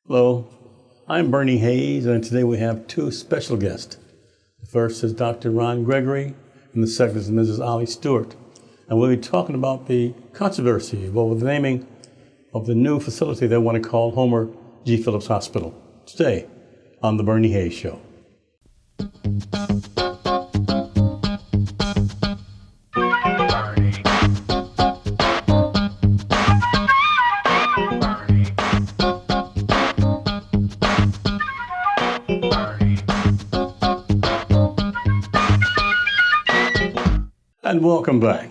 Hello, I'm Bernie Hayes, and today we have two special guests. The first is Dr. Ron Gregory, and the second is Mrs. Ollie Stewart. And we'll be talking about the controversy over the naming of the new facility they want to call Homer G. Phillips Hospital, today on The Bernie Hayes Show. And welcome back.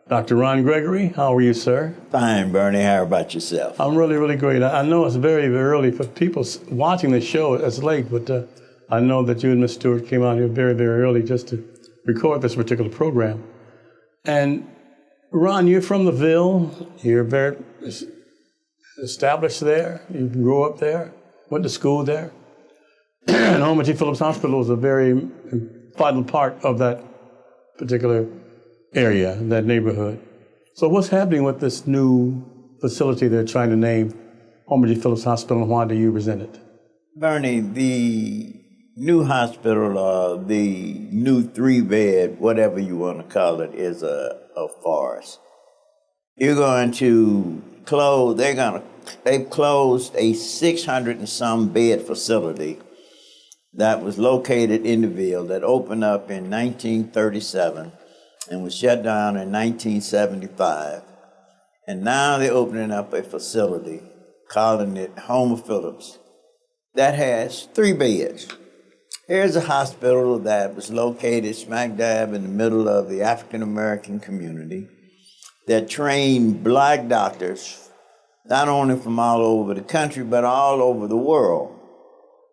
Dr. Ron Gregory, how are you, sir? Fine, Bernie. How about yourself? I'm really great. I know it's very early for people watching the show. It's late, but I know that you and Miss Stewart came out here very early just to record this particular program. And Ron, you're from the Ville. You're very established there. You grew up there, went to school there. And Homer G. Phillips Hospital is a very vital part of that particular area, that neighborhood. So what's happening with this new facility they're trying to name Homer G. Phillips Hospital, and why do you resent it? Bernie, the new hospital, the new 3-bed, whatever you want to call it, is a farce. You're going to close, they've closed a 600 and some bed facility that was located in the Ville, that opened up in 1937 and was shut down in 1975. And now they're opening up a facility, calling it Homer Phillips, that has 3 beds. Here's a hospital that was located smack dab in the middle of the African American community that trained black doctors, not only from all over the country, but all over the world.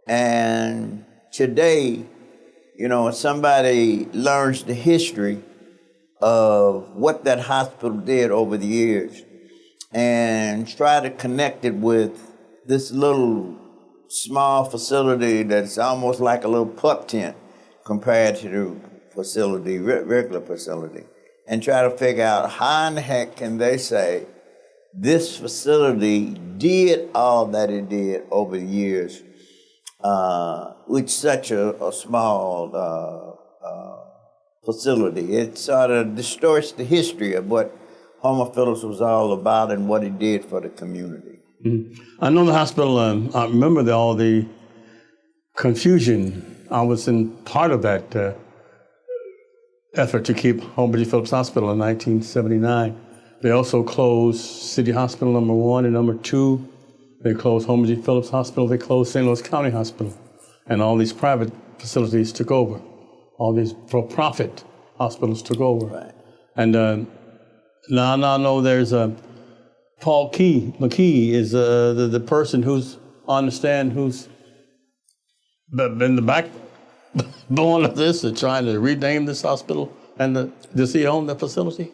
And today, you know, if somebody learns the history of what that hospital did over the years and try to connect it with this little small facility that's almost like a little pup tent compared to the facility, regular facility, and try to figure out how in the heck can they say this facility did all that it did over the years with such a small facility. It sort of distorts the history of what Homer Phillips was all about and what he did for the community. Mm-hmm. I know the hospital, I remember all the confusion. I was in part of that effort to keep Homer G. Phillips Hospital in 1979. They also closed City Hospital number 1 and number 2. They closed Homer G. Phillips Hospital. They closed St. Louis County Hospital. And all these private facilities took over. All these for-profit hospitals took over. Right. And now I know there's Paul McKee is the person who's on the stand, who's been the backbone of this, and trying to rename this hospital. And does he own the facility?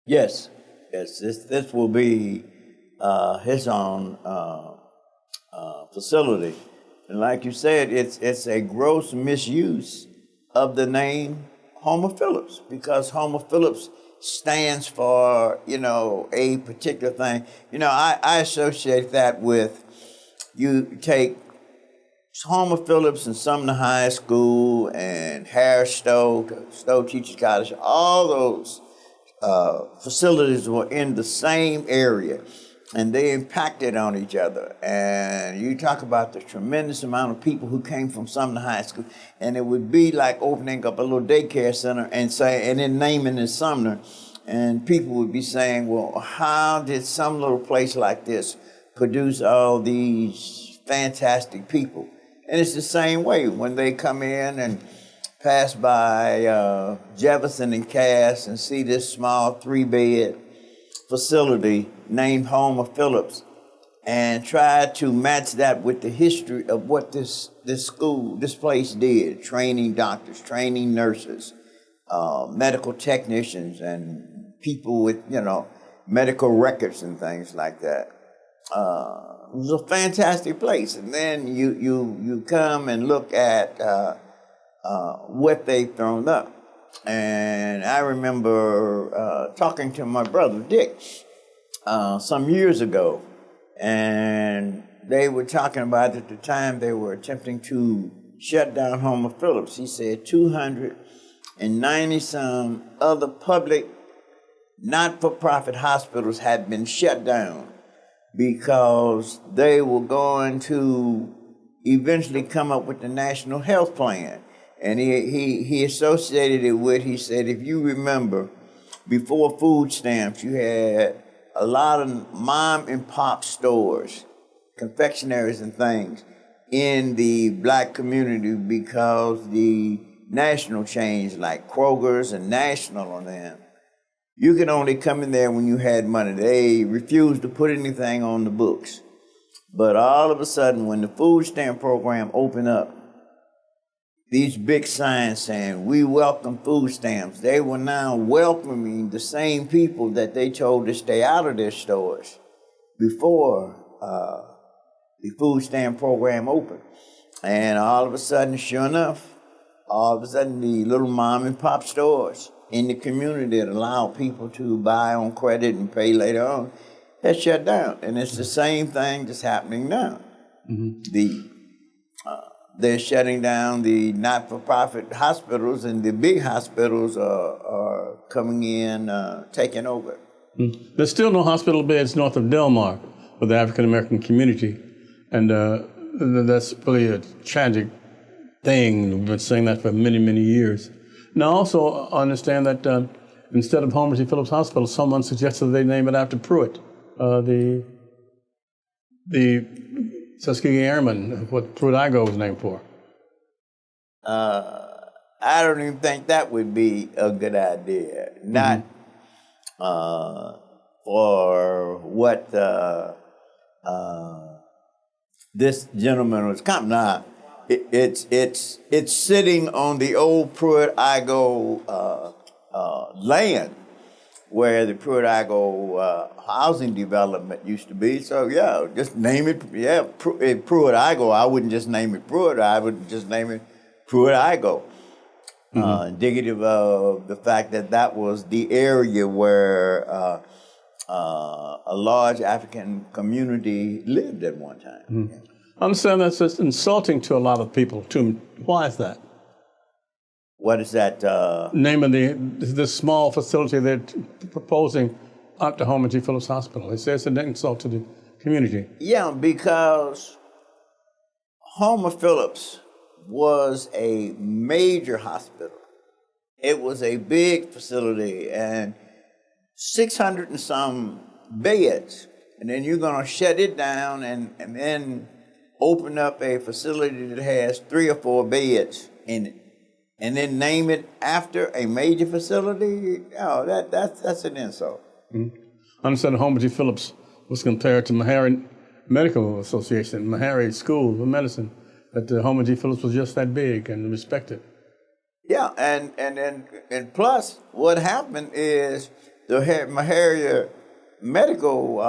Yes. This will be his own facility. And like you said, it's a gross misuse of the name Homer Phillips, because Homer Phillips stands for, you know, a particular thing. You know, I associate that with, you take Homer Phillips and Sumner High School and Harris Stowe Teachers College, all those facilities were in the same area, and they impacted on each other. And you talk about the tremendous amount of people who came from Sumner High School, and it would be like opening up a little daycare center and then naming it Sumner. And people would be saying, well, how did some little place like this produce all these fantastic people? And it's the same way when they come in and pass by Jefferson and Cass and see this small 3-bed facility named Homer Phillips, and try to match that with the history of what this place did, training doctors, training nurses, medical technicians, and people with, you know, medical records and things like that. It was a fantastic place. And then you come and look at what they've thrown up. And I remember talking to my brother, Dick, some years ago, and they were talking about at the time they were attempting to shut down Homer Phillips. He said 290 some other public not-for-profit hospitals had been shut down because they were going to eventually come up with the National Health Plan. And he associated it with, he said, if you remember, before food stamps, you had a lot of mom and pop stores, confectionaries and things in the black community because the national chains like Kroger's and National on them, you could only come in there when you had money. They refused to put anything on the books. But all of a sudden, when the food stamp program opened up, these big signs saying, we welcome food stamps, they were now welcoming the same people that they told to stay out of their stores before the food stamp program opened. And all of a sudden, sure enough, all of a sudden the little mom and pop stores in the community that allow people to buy on credit and pay later on, that shut down. And it's the same thing that's happening now. They're shutting down the not-for-profit hospitals, and the big hospitals are coming in, taking over. There's still no hospital beds north of Delmar for the African-American community. And that's really a tragic thing. We've been saying that for many, many years. Now, also understand that instead of Homer G. Phillips Hospital, someone suggested they name it after Pruitt, the Tuskegee Airmen, what Pruitt-Igoe was named for. I don't even think that would be a good idea. Not for what this gentleman was coming. Nah, it's sitting on the old Pruitt-Igoe land where the Pruitt-Igoe housing development used to be. So yeah, just name it. Yeah, Pruitt-Igoe. I wouldn't just name it Pruitt. I would just name it Pruitt-Igoe. Indicative of the fact that that was the area where a large African community lived at one time. Yeah. I understand that's just insulting to a lot of people, too. Why is that? What is that? Naming this small facility they're proposing up to Homer G. Phillips Hospital. They say it's an insult to the community. Yeah, because Homer Phillips was a major hospital. It was a big facility and 600 and some beds. And then you're going to shut it down and then open up a facility that has 3 or 4 beds in it. And then name it after a major facility? Oh, that's an insult. I understand Homer G. Phillips was compared to Meharry Medical Association, Meharry School of Medicine, that Homer G. Phillips was just that big and respected. Yeah, and plus, what happened is the Meharry Medical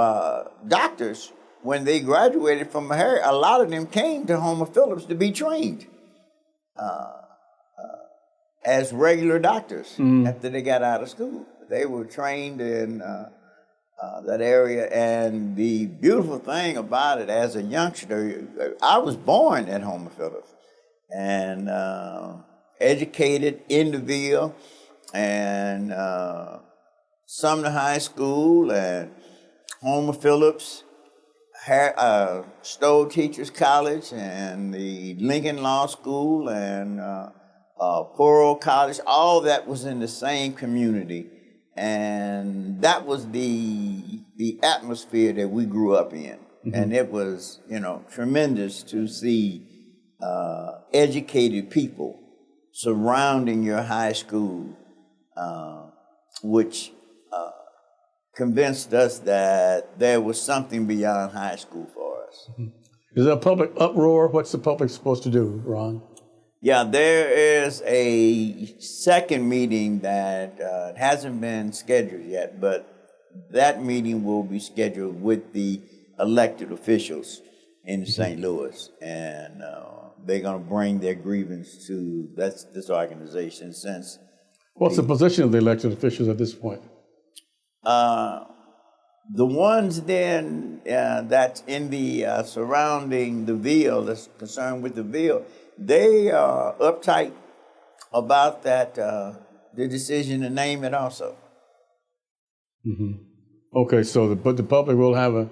doctors, when they graduated from Meharry, a lot of them came to Homer Phillips to be trained as regular doctors after they got out of school. They were trained in that area, and the beautiful thing about it, as a youngster, I was born at Homer Phillips and educated in the Ville and Sumner High School and Homer Phillips, Stowe Teachers College and the Lincoln Law School and Pearl College. All that was in the same community, and that was the atmosphere that we grew up in. And it was, tremendous to see educated people surrounding your high school, which convinced us that there was something beyond high school for us. Is there a public uproar? What's the public supposed to do, Ron? Yeah, there is a second meeting that hasn't been scheduled yet, but that meeting will be scheduled with the elected officials in St. Louis, and they're going to bring their grievance to this organization. Since what's the position of the elected officials at this point? The ones then that's in the surrounding the Ville, that's concerned with the Ville, they are uptight about that, the decision to name it also. Mm-hmm. Okay, so but the public will have a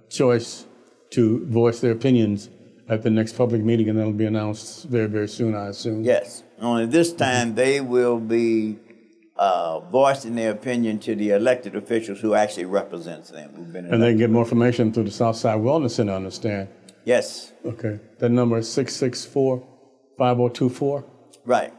choice to voice their opinions at the next public meeting, and that'll be announced very, very soon, I assume. Yes. Only this time they will be voicing their opinion to the elected officials who actually represents them. Who've been and they can get more information through the Southside Wellness Center, I understand. Yes. Okay. That number is 664-5024? Right.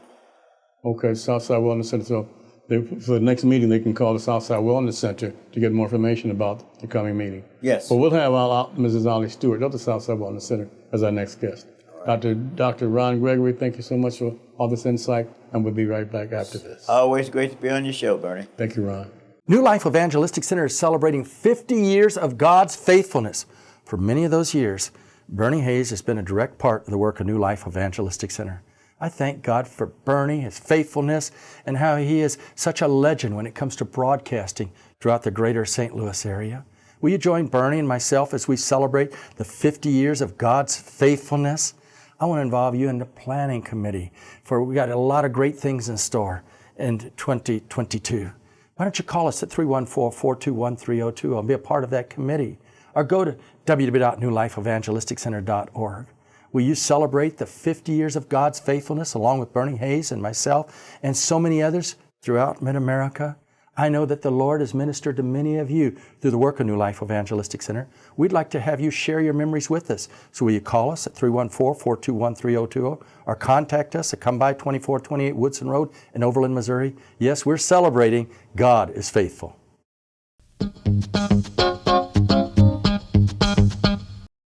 Okay, Southside Wellness Center. So for the next meeting, they can call the Southside Wellness Center to get more information about the coming meeting. Yes. But we'll have Mrs. Ollie Stewart of the Southside Wellness Center as our next guest. Right. Dr. Ron Gregory, thank you so much for all this insight, and we'll be right back after this. Always great to be on your show, Bernie. Thank you, Ron. New Life Evangelistic Center is celebrating 50 years of God's faithfulness. For many of those years, Bernie Hayes has been a direct part of the work of New Life Evangelistic Center. I thank God for Bernie, his faithfulness, and how he is such a legend when it comes to broadcasting throughout the greater St. Louis area. Will you join Bernie and myself as we celebrate the 50 years of God's faithfulness? I want to involve you in the planning committee, for we got a lot of great things in store in 2022. Why don't you call us at 314-421-3020 and be a part of that committee, or go to www.newlifeevangelisticcenter.org. Will you celebrate the 50 years of God's faithfulness along with Bernie Hayes and myself and so many others throughout Mid-America? I know that the Lord has ministered to many of you through the work of New Life Evangelistic Center. We'd like to have you share your memories with us. So will you call us at 314-421-3020 or contact us at Come By 2428 Woodson Road in Overland, Missouri. Yes, we're celebrating God is faithful.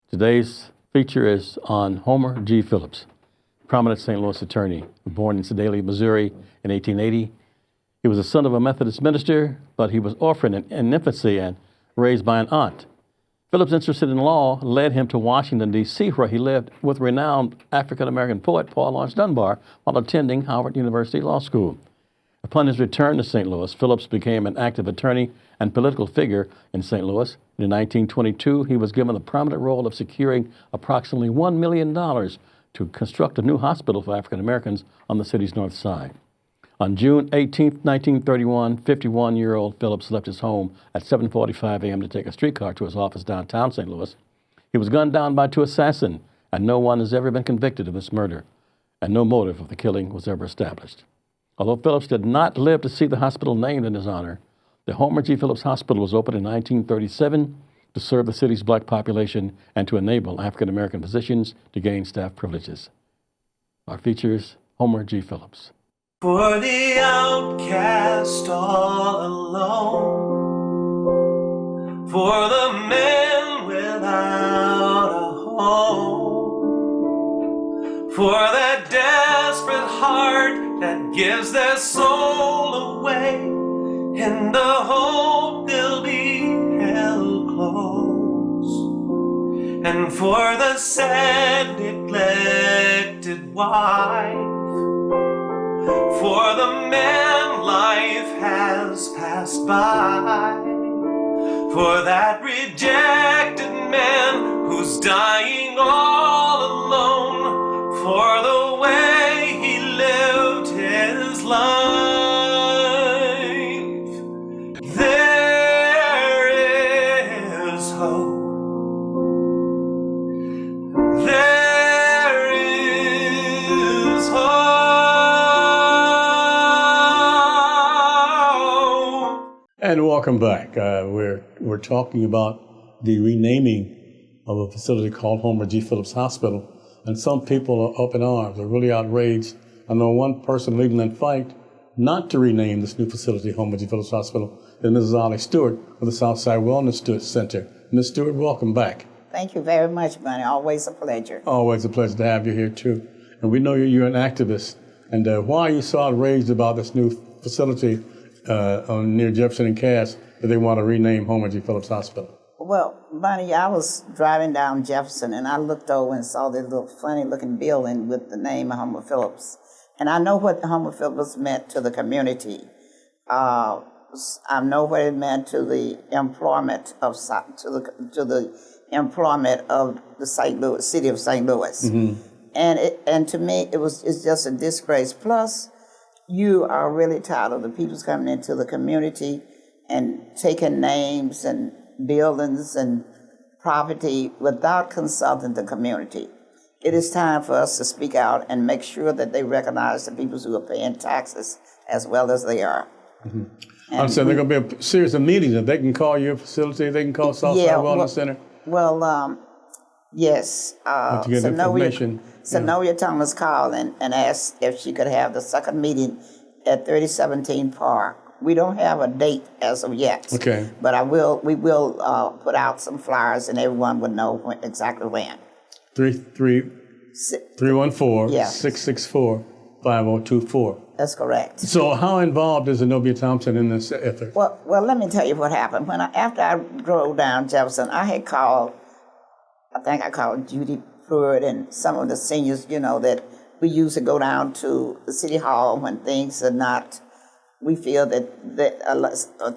Today's feature is on Homer G. Phillips, prominent St. Louis attorney, born in Sedalia, Missouri in 1880. He was the son of a Methodist minister, but he was orphaned in infancy and raised by an aunt. Phillips' interest in law led him to Washington, D.C., where he lived with renowned African-American poet Paul Laurence Dunbar while attending Howard University Law School. Upon his return to St. Louis, Phillips became an active attorney and political figure in St. Louis. In 1922, he was given the prominent role of securing approximately $1 million to construct a new hospital for African Americans on the city's north side. On June 18, 1931, 51-year-old Phillips left his home at 7:45 a.m. to take a streetcar to his office downtown St. Louis. He was gunned down by two assassins, and no one has ever been convicted of this murder, and no motive of the killing was ever established. Although Phillips did not live to see the hospital named in his honor, the Homer G. Phillips Hospital was opened in 1937 to serve the city's black population and to enable African-American physicians to gain staff privileges. Our features, Homer G. Phillips. For the outcast all alone, for the man without a home, for that desperate heart that gives their soul away in the hope they'll be held close, and for the sad neglected wife, for the man life has passed by, for that rejected man who's dying all alone, for the way he lived his life. There is hope. There is hope. And welcome back. We're talking about the renaming of a facility called Homer G. Phillips Hospital, and some people are up in arms. They're really outraged. I know one person leading that fight not to rename this new facility Homer G. Phillips Hospital is Mrs. Ollie Stewart of the Southside Wellness Center. Ms. Stewart, welcome back. Thank you very much, Bunny. Always a pleasure. Always a pleasure to have you here too. And we know you're an activist. And why are you so outraged about this new facility near Jefferson and Cass that they want to rename Homer G. Phillips Hospital? Well, Bunny, I was driving down Jefferson and I looked over and saw this little funny looking building with the name of Homer Phillips. And I know what Homer Phillips meant to the community. I know what it meant to the employment of the St. Louis city of St. Louis, and to me it's just a disgrace. Plus, you are really tired of the people coming into the community and taking names and buildings and property without consulting the community. It is time for us to speak out and make sure that they recognize the people who are paying taxes as well as they are. I'm saying there are going to be a series of meetings that they can call your facility, they can call Southside Wellness Center. Well, yes. To get information. Sonovia Thomas called and asked if she could have the second meeting at 3017 Park. We don't have a date as of yet. Okay. But we will put out some flyers and everyone would know exactly when. 314-664-5024. That's correct. So how involved is Zenobia Thompson in this effort? Well, let me tell you what happened. After I drove down Jefferson, I called Judy Pruitt and some of the seniors, that we used to go down to the city hall when things are not, we feel that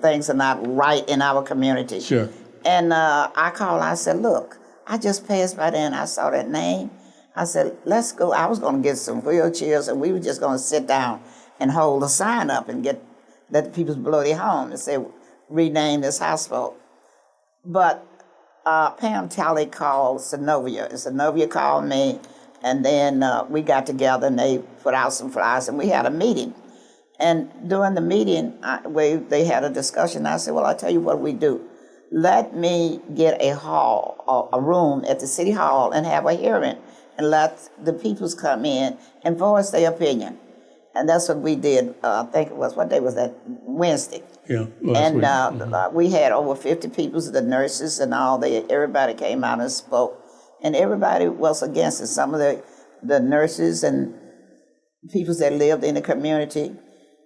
things are not right in our community. Sure. And I called, I said, look, I just passed by there and I saw that name. I said, let's go. I was going to get some wheelchairs and we were just going to sit down and hold a sign up and let the people below their home and say, rename this hospital. But Pam Talley called Sonovia, and Sonovia called me, and then we got together and they put out some flyers and we had a meeting. And during the meeting, they had a discussion. I said, well, I'll tell you what we do. Let me get a room at the city hall and have a hearing and let the peoples come in and voice their opinion. And that's what we did, I think it was, what day was that? Wednesday. Yeah, and we had over 50 people, the nurses and all, everybody came out and spoke. And everybody was against it. Some of the nurses and people that lived in the community.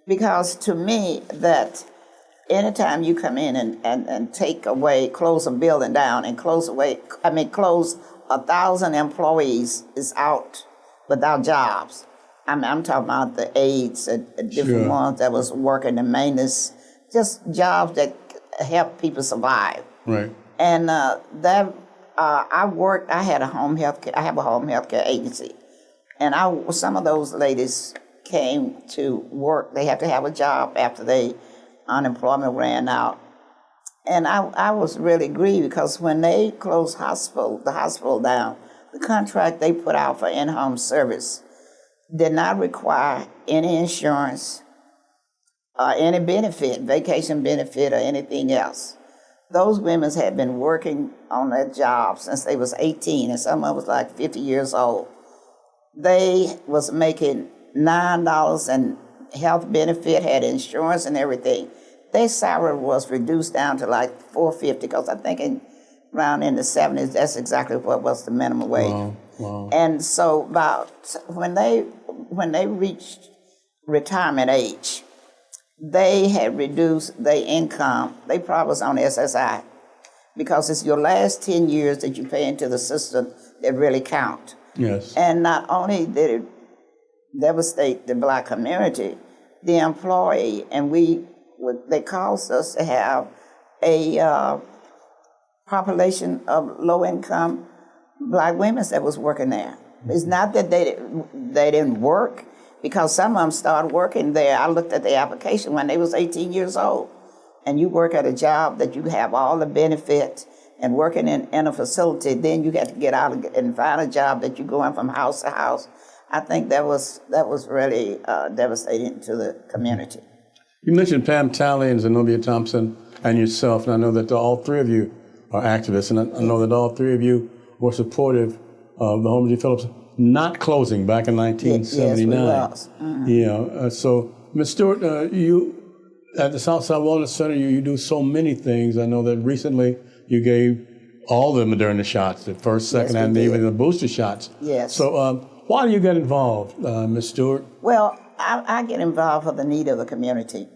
Because to me, that anytime you come in and take away, close a building down and close 1,000 employees is out without jobs. I'm talking about the aides and different ones that was working in maintenance, just jobs that help people survive. Right. And I have a home health care agency. And some of those ladies came to work. They have to have a job after unemployment ran out. And I was really grieved because when they closed the hospital down, the contract they put out for in-home service did not require any insurance or any benefit, vacation benefit or anything else. Those women had been working on that job since they was 18, and some of them was like 50 years old. They was making $9 and health benefit, had insurance and everything. Their salary was reduced down to like $4.50 because I think around in the 70s, that's exactly what was the minimum wage. Wow. And so about when they reached retirement age, they had reduced their income. They probably was on SSI because it's your last 10 years that you pay into the system that really count. Yes. And not only did it devastate the black community, the employee, and they caused us to have a population of low-income black women that was working there. It's not that they didn't work, because some of them started working there. I looked at the application when they was 18 years old. And you work at a job that you have all the benefits and working in a facility, then you got to get out and find a job that you're going from house to house. I think that was really devastating to the community. You mentioned Pam Talley and Zenobia Thompson and yourself, and I know that all three of you are activists, and I know that all three of you were supportive of the Homer G. Phillips not closing back in 1979. Yes, we was. Mm-hmm. Yeah. So, Ms. Stewart, you at the Southside Wellness Center, you do so many things. I know that recently you gave all the Moderna shots, the first, second, and even the booster shots. Yes. So, why do you get involved, Ms. Stewart? Well, I get involved for the need of the community.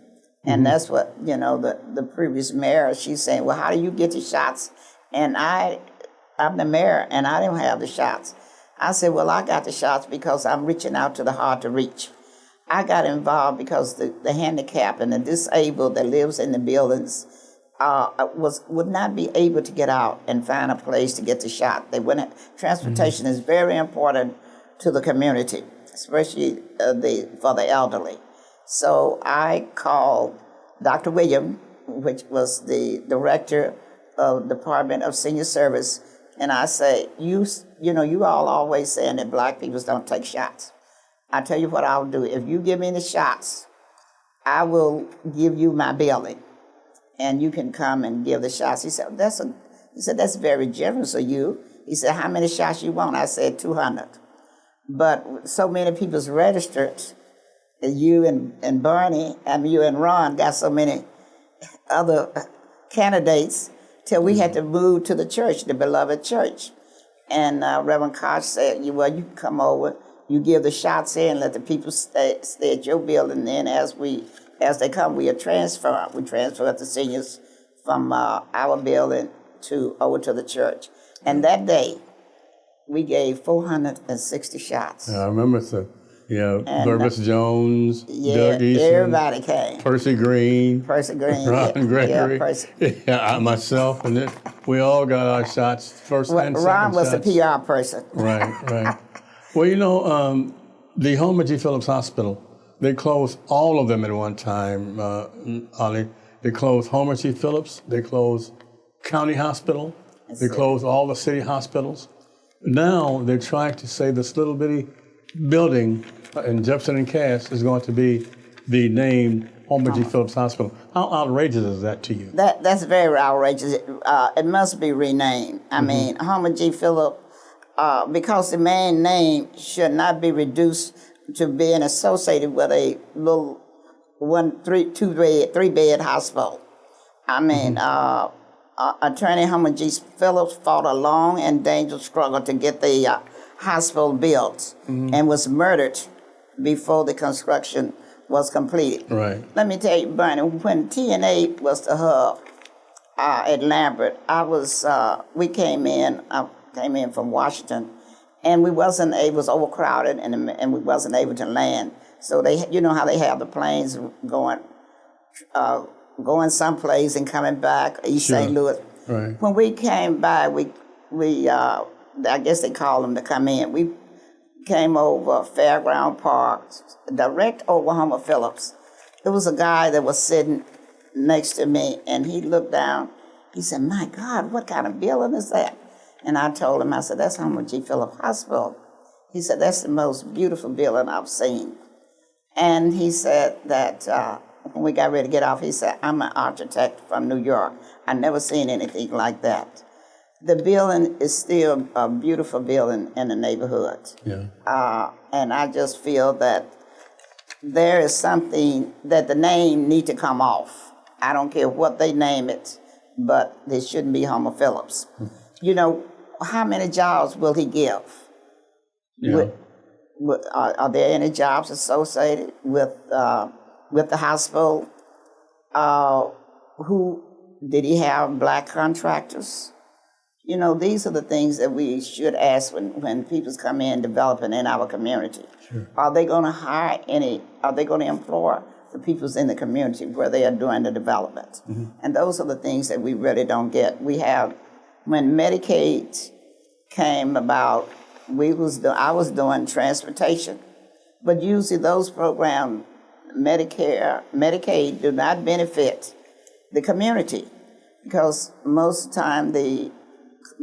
And that's what, the previous mayor, she's saying, well, how do you get the shots? And I'm the mayor, and I don't have the shots. I said, well, I got the shots because I'm reaching out to the hard to reach. I got involved because the handicapped and the disabled that lives in the buildings would not be able to get out and find a place to get the shot. They wouldn't. Transportation is very important to the community, especially for the elderly. So I called Dr. William, which was the director of Department of Senior Service, and I say, you all always saying that black people don't take shots. I tell you what I'll do. If you give me the shots, I will give you my building, and you can come and give the shots. He said, that's very generous of you. He said, how many shots you want? I said, 200. But so many people's registered, you and Barney, you and Ron got so many other candidates till we had to move to the church, the beloved church. And Reverend Koch said, you can come over, you give the shots in, let the people stay at your building. Then as they come, we transfer the seniors from our building over to the church. And that day, we gave 460 shots. I remember Burvis Jones, yeah, Doug Eason, everybody came. Percy Green, Ron Gregory, myself, and then we all got our shots, first and second Ron was shots. the PR person. Right. Well, the Homer G. Phillips Hospital, they closed all of them at one time, Ollie. They closed Homer G. Phillips, they closed County Hospital, they closed all the city hospitals. Now they're trying to say this little bitty building in Jefferson and Cass is going to be the name Homer G. Phillips Hospital. How outrageous is that to you? That's very outrageous. It must be renamed. I mean, Homer G. Phillips, because the main name should not be reduced to being associated with a little three-bed hospital. I mean, Attorney Homer G. Phillips fought a long and dangerous struggle to get the hospital built and was murdered before the construction was completed. Right. Let me tell you, Bernie, when TNA was the hub at Lambert, we came in from Washington, and it was overcrowded, and we wasn't able to land. So you know how they have the planes going someplace and coming back, East St. Louis. Right. When we came by, we I guess they called them to come in. We came over Fairground Park, direct over Homer Phillips. There was a guy that was sitting next to me, and he looked down. He said, "My God, what kind of building is that?" And I told him, I said, "That's Homer G. Phillips Hospital." He said, "That's the most beautiful building I've seen." And he said that when we got ready to get off, he said, "I'm an architect from New York. I never seen anything like that." The building is still a beautiful building in the neighborhood. Yeah. And I just feel that there is something that the name need to come off. I don't care what they name it, but it shouldn't be Homer Phillips. You know, how many jobs will he give? Yeah. Are there any jobs associated with the hospital? Did he have black contractors? You know, these are the things that we should ask when people come in developing in our community. Sure. Are they going to are they going to employ the people in the community where they are doing the development? And those are the things that we really don't get. When Medicaid came about, I was doing transportation, but usually those programs, Medicaid, do not benefit the community because most of the time the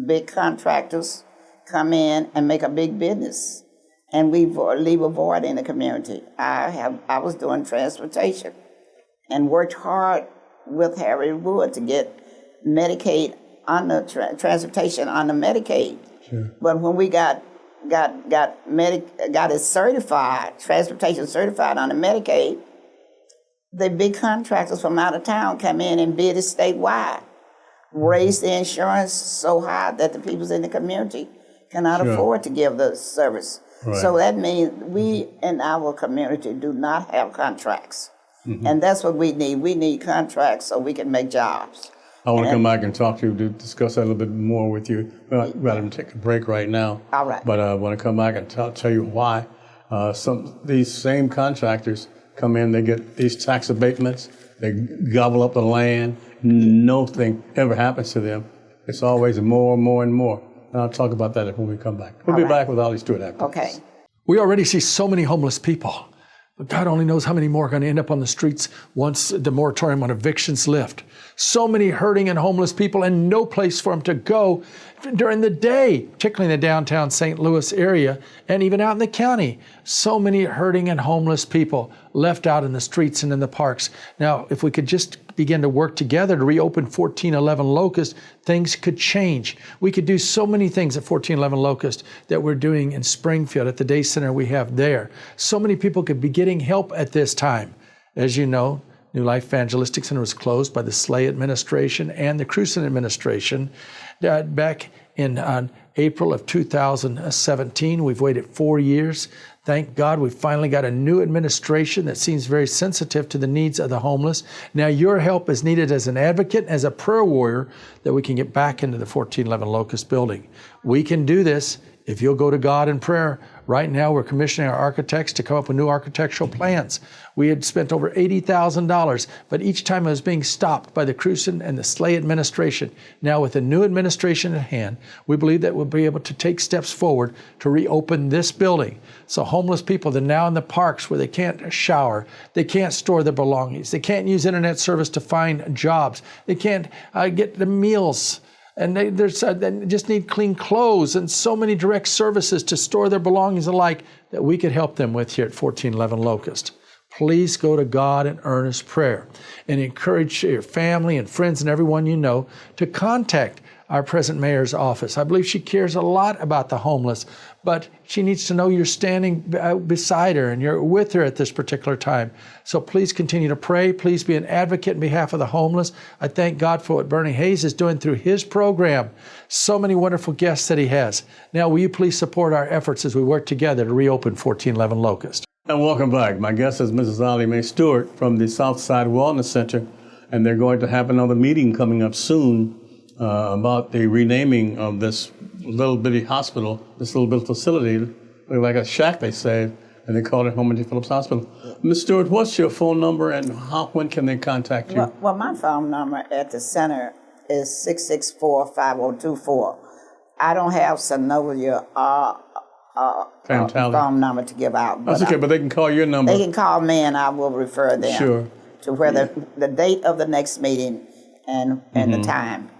big contractors come in and make a big business, and we leave a void in the community. I was doing transportation and worked hard with Harry Wood to get Medicaid on the transportation on the Medicaid. Sure. But when we got it certified, transportation certified on the Medicaid, the big contractors from out of town come in and bid it statewide, raise the insurance so high that the people in the community cannot afford to give the service. Right. So that means we in our community do not have contracts. And that's what we need. We need contracts so we can make jobs. I want to come back and talk to you to discuss that a little bit more with you. Rather than take a break right now. All right. But I want to come back and tell you why These same contractors come in, they get these tax abatements, they gobble up the land, nothing ever happens to them. It's always more and more and more. And I'll talk about that when we come back. We'll be back with Ollie Stewart after Okay. this. We already see so many homeless people, but God only knows how many more are going to end up on the streets once the moratorium on evictions lift. So many hurting and homeless people and no place for them to go during the day, particularly in the downtown St. Louis area and even out in the county. So many hurting and homeless people left out in the streets and in the parks. Now, if we could just begin to work together to reopen 1411 Locust, things could change. We could do so many things at 1411 Locust that we're doing in Springfield at the day center we have there. So many people could be getting help at this time. As you know, New Life Evangelistic Center was closed by the Slay administration and the Cruzen administration back in April of 2017. We've waited 4 years. Thank God we finally got a new administration that seems very sensitive to the needs of the homeless. Now your help is needed as an advocate, as a prayer warrior, that we can get back into the 1411 Locust building. We can do this if you'll go to God in prayer. Right now, we're commissioning our architects to come up with new architectural plans. We had spent over $80,000, but each time it was being stopped by the Cruzen and the Slay administration. Now, with the new administration at hand, we believe that we'll be able to take steps forward to reopen this building. So homeless people, they're now in the parks where they can't shower, they can't store their belongings, they can't use internet service to find jobs, they can't get the meals, and they just need clean clothes and so many direct services to store their belongings alike that we could help them with here at 1411 Locust. Please go to God in earnest prayer and encourage your family and friends and everyone you know to contact our present mayor's office. I believe she cares a lot about the homeless, but she needs to know you're standing beside her and you're with her at this particular time. So please continue to pray. Please be an advocate on behalf of the homeless. I thank God for what Bernie Hayes is doing through his program. So many wonderful guests that he has. Now, will you please support our efforts as we work together to reopen 1411 Locust? And welcome back. My guest is Mrs. Ollie Mae Stewart from the Southside Wellness Center, and they're going to have another meeting coming up soon about the renaming of this little bitty hospital, this little bitty facility, like a shack they say, and they call it Homer G. Phillips Hospital. Ms. Stewart, what's your phone number and when can they contact you? Well, my phone number at the center is 664-5024. I don't have Synovia phone number to give out. That's okay, but they can call your number. They can call me and I will refer them to where the date of the next meeting and the time.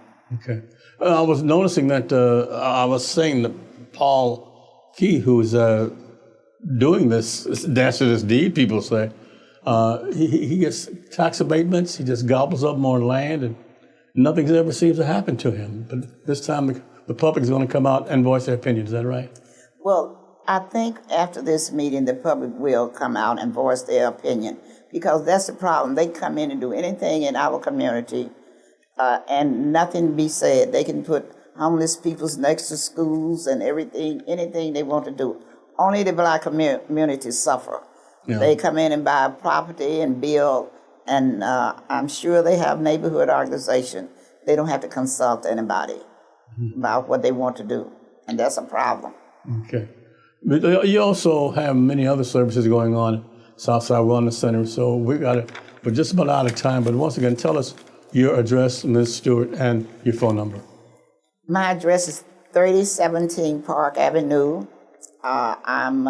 Okay. I was noticing that I was saying that Paul Key, who's doing this dastardous deed, people say, he gets tax abatements, he just gobbles up more land, and nothing ever seems to happen to him. But this time the public is going to come out and voice their opinion. Is that right? Well, I think after this meeting, the public will come out and voice their opinion, because that's the problem. They come in and do anything in our community and nothing be said. They can put homeless people next to schools and everything, anything they want to do. Only the black community suffer. Yeah. They come in and buy property and build, and I'm sure they have neighborhood organization. They don't have to consult anybody about what they want to do, and that's a problem. Okay. But you also have many other services going on at Southside Wellness Center, so we're just about out of time, but once again, tell us your address, Ms. Stewart, and your phone number. My address is 3017 Park Avenue. I'm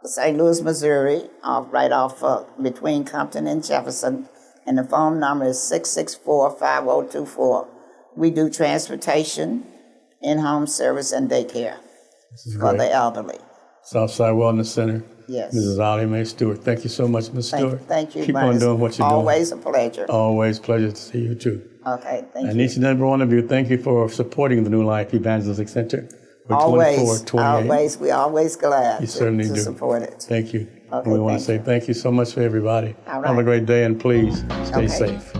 St. Louis, Missouri, right off between Compton and Jefferson, and the phone number is 664-5024. We do transportation, in-home service, and daycare for the elderly. Southside Wellness Center. Yes. Mrs. Ollie Mae Stewart. Thank you so much, Ms. Stewart. Thank you. Keep on doing what you're doing. Always a pleasure. Always a pleasure to see you, too. Okay, thank you. And each and every one of you, thank you for supporting the New Life Evangelistic Center. Always, we're always glad to support it. Thank you. Okay, and we want to say thank you so much for everybody. All right. Have a great day, and please stay safe.